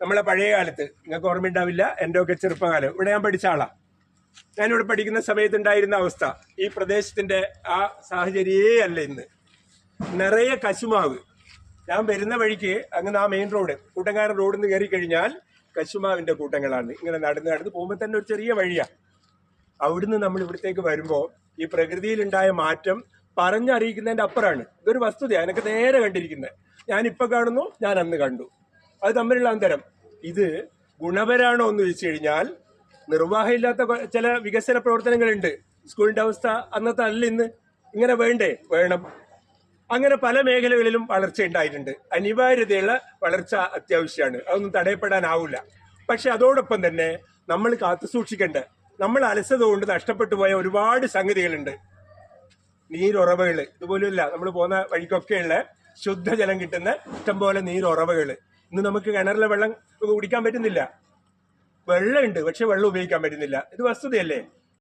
നമ്മളെ പഴയ കാലത്ത് നിങ്ങൾക്ക് ഓർമ്മയുണ്ടാവില്ല, എൻ്റെ ഒക്കെ ചെറുപ്പകാലം ഇവിടെ ഞാൻ പഠിച്ച ആളാ. ഞാനിവിടെ പഠിക്കുന്ന സമയത്തുണ്ടായിരുന്ന അവസ്ഥ ഈ പ്രദേശത്തിന്റെ ആ സാഹചര്യമേ അല്ല ഇന്ന്. നിറയെ കശുമാവ്. ഞാൻ വരുന്ന വഴിക്ക് അങ്ങനെ ആ മെയിൻ റോഡ് കൂട്ടങ്കാരൻ റോഡിൽ നിന്ന് കയറി കഴിഞ്ഞാൽ കശുമാവിന്റെ കൂട്ടങ്ങളാണ്. ഇങ്ങനെ നടന്ന് നടന്ന് പോകുമ്പോൾ തന്നെ ഒരു ചെറിയ വഴിയാണ്. അവിടുന്ന് നമ്മൾ ഇവിടത്തേക്ക് വരുമ്പോൾ ഈ പ്രകൃതിയിലുണ്ടായ മാറ്റം പറഞ്ഞറിയിക്കുന്നതിന്റെ അപ്പുറമാണ്. ഇതൊരു വസ്തുതയാണ്, എനിക്ക് നേരെ കണ്ടിരിക്കുന്നത്. ഞാൻ ഇപ്പൊ കാണുന്നു, ഞാൻ അന്ന് കണ്ടു. അത് തമ്മിലുള്ള അന്തരം. ഇത് ഗുണപരാണോ എന്ന് ചോദിച്ചു കഴിഞ്ഞാൽ നിർവാഹമില്ലാത്ത ചില വികസന പ്രവർത്തനങ്ങളുണ്ട്. സ്കൂളിന്റെ അവസ്ഥ അന്നത്തെ അല്ല ഇന്ന്. ഇങ്ങനെ വേണ്ടേ? വേണം. അങ്ങനെ പല മേഖലകളിലും വളർച്ച ഉണ്ടായിട്ടുണ്ട്. അനിവാര്യതയുള്ള വളർച്ച അത്യാവശ്യമാണ്, അതൊന്നും തടയപ്പെടാനാവില്ല. പക്ഷെ അതോടൊപ്പം തന്നെ നമ്മൾ കാത്തു സൂക്ഷിക്കേണ്ട, നമ്മൾ അലസത കൊണ്ട് നഷ്ടപ്പെട്ടു പോയ ഒരുപാട് സംഗതികളുണ്ട്. നീരുറവകൾ ഇതുപോലുമില്ല. നമ്മൾ പോകുന്ന വഴിക്കൊക്കെയുള്ള ശുദ്ധജലം കിട്ടുന്ന ഇഷ്ടംപോലെ നീരുറവകൾ. ഇന്ന് നമുക്ക് കിണറിലെ വെള്ളം കുടിക്കാൻ പറ്റുന്നില്ല. വെള്ളമുണ്ട്, പക്ഷെ വെള്ളം ഉപയോഗിക്കാൻ പറ്റുന്നില്ല. ഇത് വസ്തുതയല്ലേ?